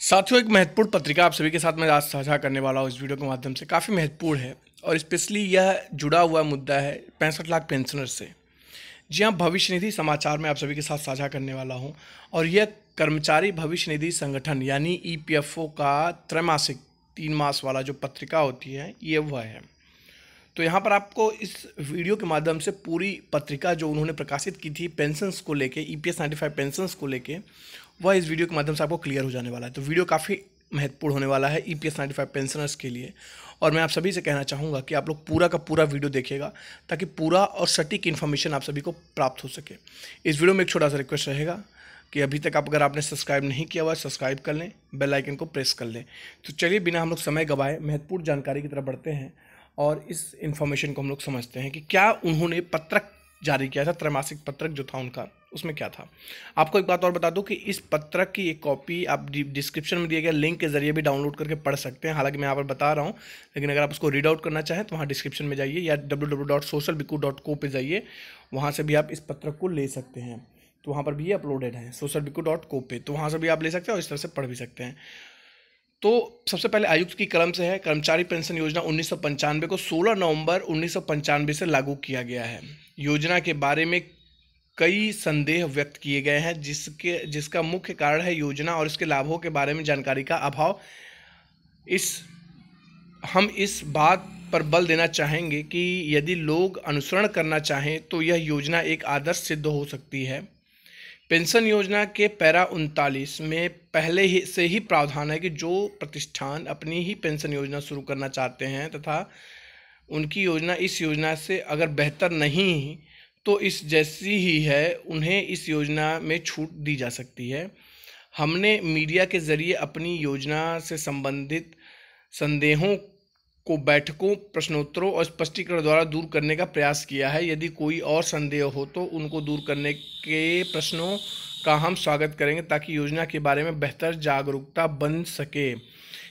साथियों, एक महत्वपूर्ण पत्रिका आप सभी के साथ मैं आज साझा करने वाला हूँ इस वीडियो के माध्यम से। काफ़ी महत्वपूर्ण है और स्पेशली यह जुड़ा हुआ मुद्दा है 65 लाख पेंशनर्स से। जी हाँ, भविष्य निधि समाचार में आप सभी के साथ साझा करने वाला हूँ और यह कर्मचारी भविष्य निधि संगठन यानी ईपीएफओ का त्रैमासिक 3 मास वाला जो पत्रिका होती है ये वह है। तो यहाँ पर आपको इस वीडियो के माध्यम से पूरी पत्रिका जो उन्होंने प्रकाशित की थी पेंशन्स को लेके, ईपीएस 95 पेंशन्स को लेके, वह इस वीडियो के माध्यम से आपको क्लियर हो जाने वाला है। तो वीडियो काफ़ी महत्वपूर्ण होने वाला है ईपीएस 95 पेंशनर्स के लिए और मैं आप सभी से कहना चाहूँगा कि आप लोग पूरा का पूरा वीडियो देखिएगा ताकि पूरा और सटीक इन्फॉर्मेशन आप सभी को प्राप्त हो सके। इस वीडियो में एक छोटा सा रिक्वेस्ट रहेगा कि अभी तक अगर आपने सब्सक्राइब नहीं किया हुआ सब्सक्राइब कर लें, बेल आइकन को प्रेस कर लें। तो चलिए बिना हम लोग समय गवाए महत्वपूर्ण जानकारी की तरफ बढ़ते हैं और इस इन्फॉर्मेशन को हम लोग समझते हैं कि क्या उन्होंने पत्रक जारी किया था, त्रैमासिक पत्रक जो था उनका, उसमें क्या था। आपको एक बात और बता दूं कि इस पत्रक की एक कॉपी आप डिस्क्रिप्शन में दिए गए लिंक के जरिए भी डाउनलोड करके पढ़ सकते हैं। हालांकि मैं यहाँ पर बता रहा हूँ, लेकिन अगर आप उसको रीड आउट करना चाहें तो वहाँ डिस्क्रिप्शन में जाइए या www.socialbiku.co पे जाइए, वहाँ से भी आप इस पत्रक को ले सकते हैं। तो वहाँ पर भी ये अपलोडेड है socialbiku.co पे, तो वहाँ से भी आप ले सकते हैं और इस तरह से पढ़ भी सकते हैं। तो सबसे पहले आयुक्त की कलम से है। कर्मचारी पेंशन योजना 1995 को 16 नवंबर 1995 से लागू किया गया है। योजना के बारे में कई संदेह व्यक्त किए गए हैं जिसका मुख्य कारण है योजना और इसके लाभों के बारे में जानकारी का अभाव। हम इस बात पर बल देना चाहेंगे कि यदि लोग अनुसरण करना चाहें तो यह योजना एक आदर्श सिद्ध हो सकती है। पेंशन योजना के पैरा 39 में पहले ही से ही प्रावधान है कि जो प्रतिष्ठान अपनी ही पेंशन योजना शुरू करना चाहते हैं तथा उनकी योजना इस योजना से अगर बेहतर नहीं तो इस जैसी ही है, उन्हें इस योजना में छूट दी जा सकती है। हमने मीडिया के जरिए अपनी योजना से संबंधित संदेहों को बैठकों, प्रश्नोत्तरों और स्पष्टीकरण द्वारा दूर करने का प्रयास किया है। यदि कोई और संदेह हो तो उनको दूर करने के प्रश्नों का हम स्वागत करेंगे ताकि योजना के बारे में बेहतर जागरूकता बन सके।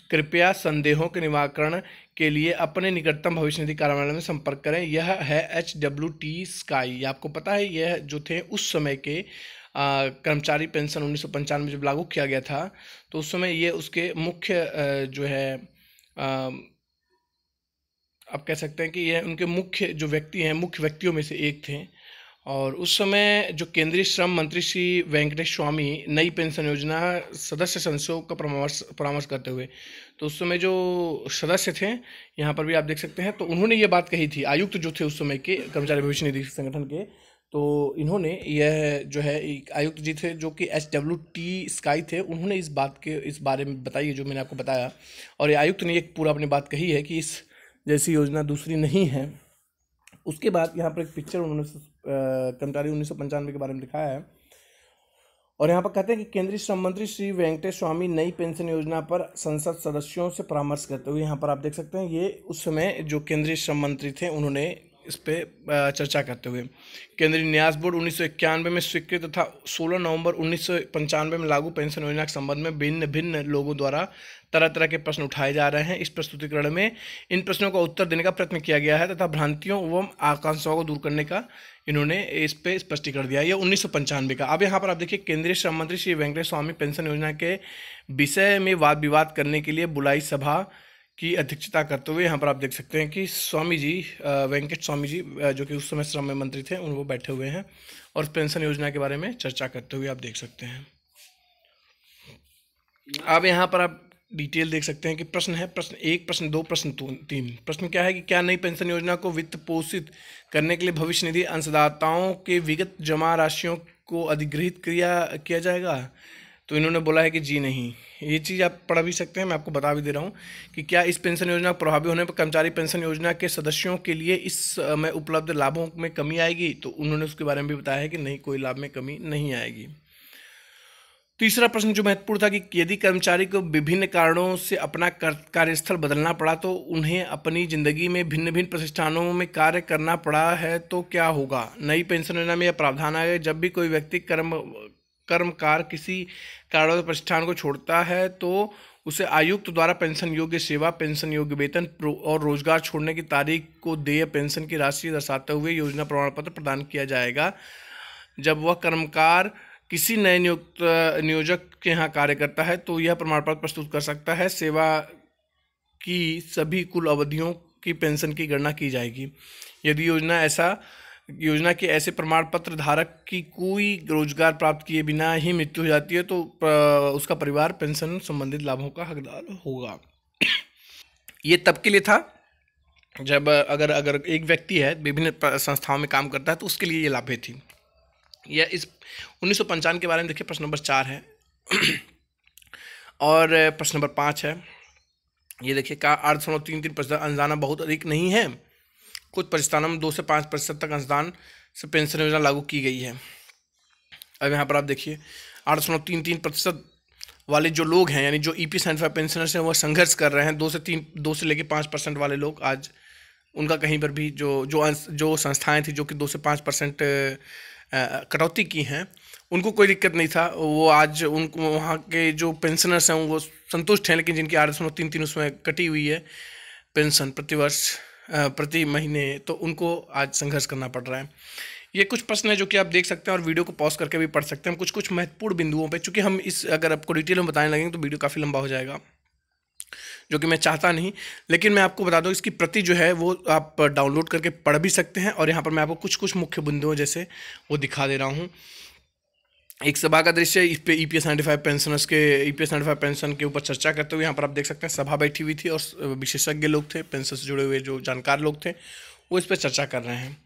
कृपया संदेहों के निवारण के लिए अपने निकटतम भविष्य निधि कार्यालय में संपर्क करें। यह है HWT स्काई। आपको पता है यह जो थे उस समय के कर्मचारी पेंशन 1995 में जब लागू किया गया था तो उस समय ये उसके मुख्य जो है आप कह सकते हैं कि यह उनके मुख्य जो व्यक्ति हैं, मुख्य व्यक्तियों में से एक थे। और उस समय जो केंद्रीय श्रम मंत्री श्री वेंकटेश स्वामी नई पेंशन योजना सदस्य सदस्यों का परामर्श करते हुए, तो उस समय जो सदस्य थे यहाँ पर भी आप देख सकते हैं, तो उन्होंने ये बात कही थी। आयुक्त जो थे उस समय के कर्मचारी भविष्य निधि संगठन के, तो इन्होंने यह जो है एक आयुक्त जी थे जो कि HWT स्काई थे, उन्होंने इस बारे में बताई जो मैंने आपको बताया। और ये आयुक्त ने एक पूरा अपनी बात कही है कि इस जैसी योजना दूसरी नहीं है। उसके बाद यहाँ पर एक पिक्चर उन्होंने कर्मचारी 1995 के बारे में दिखाया है और यहाँ पर कहते हैं कि केंद्रीय श्रम मंत्री श्री वेंकटेश स्वामी नई पेंशन योजना पर संसद सदस्यों से परामर्श करते हुए, यहाँ पर आप देख सकते हैं ये उस समय जो केंद्रीय श्रम मंत्री थे उन्होंने इस पर चर्चा करते हुए केंद्रीय न्यास बोर्ड 1991 में स्वीकृत तथा 16 नवंबर 1995 में लागू पेंशन योजना के संबंध में भिन्न भिन्न लोगों द्वारा तरह तरह के प्रश्न उठाए जा रहे हैं। इस प्रस्तुतिकरण में इन प्रश्नों का उत्तर देने का प्रयत्न किया गया है तथा भ्रांतियों एवं आकांक्षाओं को दूर करने का इन्होंने इस पे स्पष्टीकरण दिया। यह 1995 का। अब यहाँ पर आप देखिए केंद्रीय श्रम मंत्री श्री वेंकटेश स्वामी पेंशन योजना के विषय में वाद विवाद करने के लिए बुलाई सभा की अध्यक्षता करते हुए यहाँ पर आप देख सकते हैं कि स्वामी जी, वेंकट स्वामी जी जो कि उस समय श्रम मंत्री थे, वो बैठे हुए हैं और पेंशन योजना के बारे में चर्चा करते हुए आप देख सकते हैं। अब यहाँ पर आप डिटेल देख सकते हैं कि प्रश्न है, प्रश्न 1, प्रश्न 2, प्रश्न 3। प्रश्न क्या है कि क्या नई पेंशन योजना को वित्त पोषित करने के लिए भविष्य निधि अंशदाताओं के विगत जमा राशियों को अधिग्रहित किया जाएगा। तो इन्होंने बोला है कि जी नहीं। ये चीज़ आप पढ़ भी सकते हैं, मैं आपको बता भी दे रहा हूँ कि क्या इस पेंशन योजना प्रभावी होने पर कर्मचारी पेंशन योजना के सदस्यों के लिए इस में उपलब्ध लाभों में कमी आएगी। तो उन्होंने उसके बारे में भी बताया है कि नहीं, कोई लाभ में कमी नहीं आएगी। तीसरा प्रश्न जो महत्वपूर्ण था कि यदि कर्मचारी को विभिन्न कारणों से अपना कार्यस्थल बदलना पड़ा तो उन्हें अपनी जिंदगी में भिन्न भिन्न प्रतिष्ठानों में कार्य करना पड़ा है तो क्या होगा। नई पेंशन योजना में यह प्रावधान आया जब भी कोई व्यक्ति कर्मकार किसी कारण प्रतिष्ठान को छोड़ता है तो उसे आयुक्त द्वारा पेंशन योग्य सेवा, पेंशन योग्य वेतन और रोजगार छोड़ने की तारीख को देय पेंशन की राशि दर्शाते हुए योजना प्रमाण पत्र प्रदान किया जाएगा। जब वह कर्मकार किसी नए नियोजक के यहाँ कार्य करता है तो यह प्रमाण पत्र प्रस्तुत कर सकता है। सेवा की सभी कुल अवधियों की पेंशन की गणना की जाएगी। यदि योजना के ऐसे प्रमाण पत्र धारक की कोई रोजगार प्राप्त किए बिना ही मृत्यु हो जाती है तो उसका परिवार पेंशन संबंधित लाभों का हकदार होगा। ये तब के लिए था जब अगर एक व्यक्ति है विभिन्न संस्थाओं में काम करता है तो उसके लिए ये लाभें थी। यह इस 1955 के बारे में देखिए, प्रश्न नंबर 4 है। और प्रश्न नंबर 5 है, ये देखिए, का 8.33% अंशदान बहुत अधिक नहीं है। कुछ परिस्थानों में 2 से 5% तक अंशदान से पेंशन योजना लागू की गई है। अब यहाँ पर आप देखिए 8.33% वाले जो लोग हैं, यानी जो EPS 95 पेंशनर्स हैं, वो संघर्ष कर रहे हैं। 2 से लेकर 5% वाले लोग आज उनका कहीं पर भी जो संस्थाएं थी जो कि 2 से 5% कटौती की हैं, उनको कोई दिक्कत नहीं था। वो आज उनको वहाँ के जो पेंशनर्स हैं वो संतुष्ट हैं, लेकिन जिनकी 8.33 उसमें कटी हुई है पेंशन प्रतिवर्ष प्रति महीने, तो उनको आज संघर्ष करना पड़ रहा है। ये कुछ प्रश्न है जो कि आप देख सकते हैं और वीडियो को पॉज करके भी पढ़ सकते हैं। हम कुछ महत्वपूर्ण बिंदुओं पे, चूँकि हम अगर आपको डिटेल में बताने लगेंगे तो वीडियो काफ़ी लंबा हो जाएगा, जो कि मैं चाहता नहीं। लेकिन मैं आपको बता दूं, इसकी प्रति जो है वो आप डाउनलोड करके पढ़ भी सकते हैं। और यहाँ पर मैं आपको कुछ मुख्य बिंदुओं जैसे वो दिखा दे रहा हूँ। एक सभा का दृश्य, इस पे EPS 95 पेंशनर्स के EPS 95 पेंशन के ऊपर चर्चा करते हुए यहाँ पर आप देख सकते हैं सभा बैठी हुई थी और विशेषज्ञ लोग थे, पेंशन से जुड़े हुए जो जानकार लोग थे, वो इस पर चर्चा कर रहे हैं।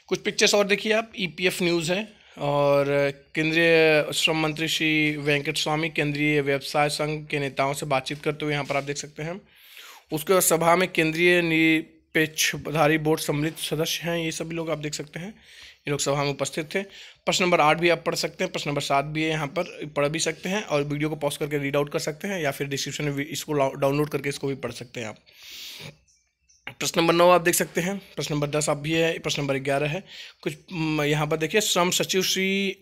कुछ पिक्चर्स और देखिए आप, EPF न्यूज़ है और केंद्रीय श्रम मंत्री श्री वेंकट स्वामी केंद्रीय व्यवसाय संघ के नेताओं से बातचीत करते हुए यहाँ पर आप देख सकते हैं। उसके बाद सभा में केंद्रीय निरपेक्षधारी बोर्ड सम्मिलित सदस्य हैं, ये सभी लोग आप देख सकते हैं, ये लोग सभा में उपस्थित थे। प्रश्न नंबर 8 भी आप पढ़ सकते हैं, प्रश्न नंबर 7 भी है, यहाँ पर पढ़ भी सकते हैं और वीडियो को पॉज करके रीड आउट कर सकते हैं, या फिर डिस्क्रिप्शन में इसको डाउनलोड करके इसको भी पढ़ सकते हैं आप। प्रश्न नंबर 9 आप देख सकते हैं, प्रश्न नंबर 10 आप भी है, प्रश्न नंबर 11 है। कुछ यहाँ पर देखिए, श्रम सचिव श्री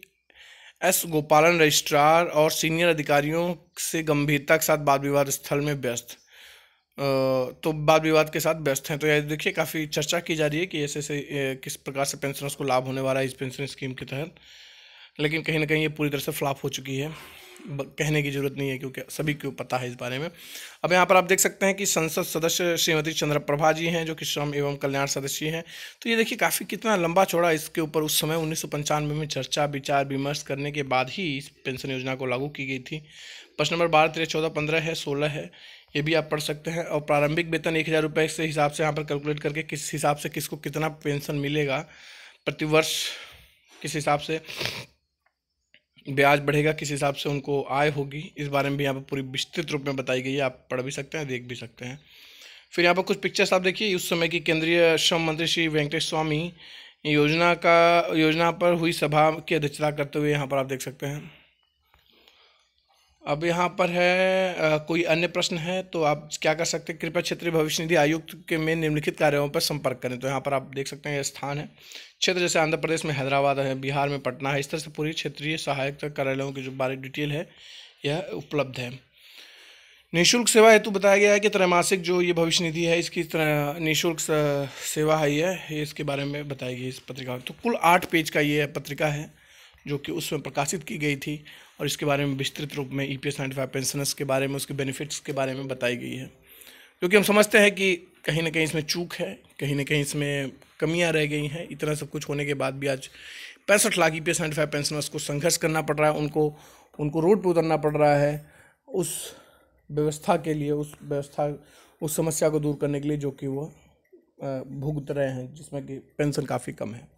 S गोपालन रजिस्ट्रार और सीनियर अधिकारियों से गंभीरता के साथ वाद विवाद स्थल में व्यस्त, तो वाद विवाद के साथ व्यस्त हैं। तो यह देखिए काफ़ी चर्चा की जा रही है कि ऐसे किस प्रकार से पेंशनर्स को लाभ होने वाला है इस पेंशन स्कीम के तहत, लेकिन कहीं ना कहीं ये पूरी तरह से फ्लॉप हो चुकी है। कहने की जरूरत नहीं है क्योंकि सभी को पता है इस बारे में। अब यहाँ पर आप देख सकते हैं कि संसद सदस्य श्रीमती चंद्रप्रभा जी हैं, जो कि श्रम एवं कल्याण सदस्य हैं। तो ये देखिए काफ़ी कितना लंबा चौड़ा इसके ऊपर उस समय 1995 में चर्चा विचार विमर्श करने के बाद ही इस पेंशन योजना को लागू की गई थी। प्रश्न नंबर 12, 13, 14, 15 है, 16 है, ये भी आप पढ़ सकते हैं। और प्रारंभिक वेतन 1000 रुपये से हिसाब से यहाँ पर कैलकुलेट करके किस हिसाब से किसको कितना पेंशन मिलेगा प्रतिवर्ष, किस हिसाब से ब्याज बढ़ेगा, किस हिसाब से उनको आय होगी, इस बारे में भी यहाँ पर पूरी विस्तृत रूप में बताई गई है। आप पढ़ भी सकते हैं, देख भी सकते हैं। फिर यहाँ पर कुछ पिक्चर्स आप देखिए, उस समय की केंद्रीय श्रम मंत्री श्री वेंकटेश स्वामी योजना पर हुई सभा की अध्यक्षता करते हुए यहाँ पर आप देख सकते हैं। अब यहाँ पर है कोई अन्य प्रश्न है तो आप क्या कर सकते हैं, कृपया क्षेत्रीय भविष्य निधि आयुक्त के में निम्नलिखित कार्यों पर संपर्क करें। तो यहाँ पर आप देख सकते हैं, यह स्थान है क्षेत्र, जैसे आंध्र प्रदेश में हैदराबाद है, बिहार में पटना है, इस तरह से पूरी क्षेत्रीय सहायक कार्यालयों की जो बारी डिटेल है यह उपलब्ध है। निःशुल्क सेवा हेतु बताया गया है कि त्रैमासिक जो ये भविष्य निधि है इसकी निःशुल्क सेवा है, ये इसके बारे में बताई गई इस पत्रिका में। तो कुल 8 पेज का ये पत्रिका है जो कि उसमें प्रकाशित की गई थी और इसके बारे में विस्तृत रूप में EPS 95 पेंशनर्स के बारे में, उसके बेनिफिट्स के बारे में बताई गई है। क्योंकि हम समझते हैं कि कहीं ना कहीं इसमें चूक है, कहीं ना कहीं इसमें कमियां रह गई हैं। इतना सब कुछ होने के बाद भी आज 65 लाख EPS 95 पेंशनर्स को संघर्ष करना पड़ रहा है, उनको रोड पर उतरना पड़ रहा है उस व्यवस्था के लिए, उस समस्या को दूर करने के लिए जो कि वो भुगत रहे हैं, जिसमें कि पेंशन काफ़ी कम है।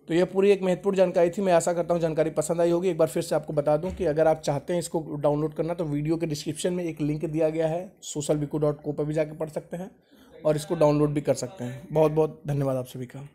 तो यह पूरी एक महत्वपूर्ण जानकारी थी। मैं आशा करता हूँ जानकारी पसंद आई होगी। एक बार फिर से आपको बता दूं कि अगर आप चाहते हैं इसको डाउनलोड करना तो वीडियो के डिस्क्रिप्शन में एक लिंक दिया गया है, socialviku.co पर भी जाकर पढ़ सकते हैं और इसको डाउनलोड भी कर सकते हैं। बहुत बहुत धन्यवाद आप सभी का।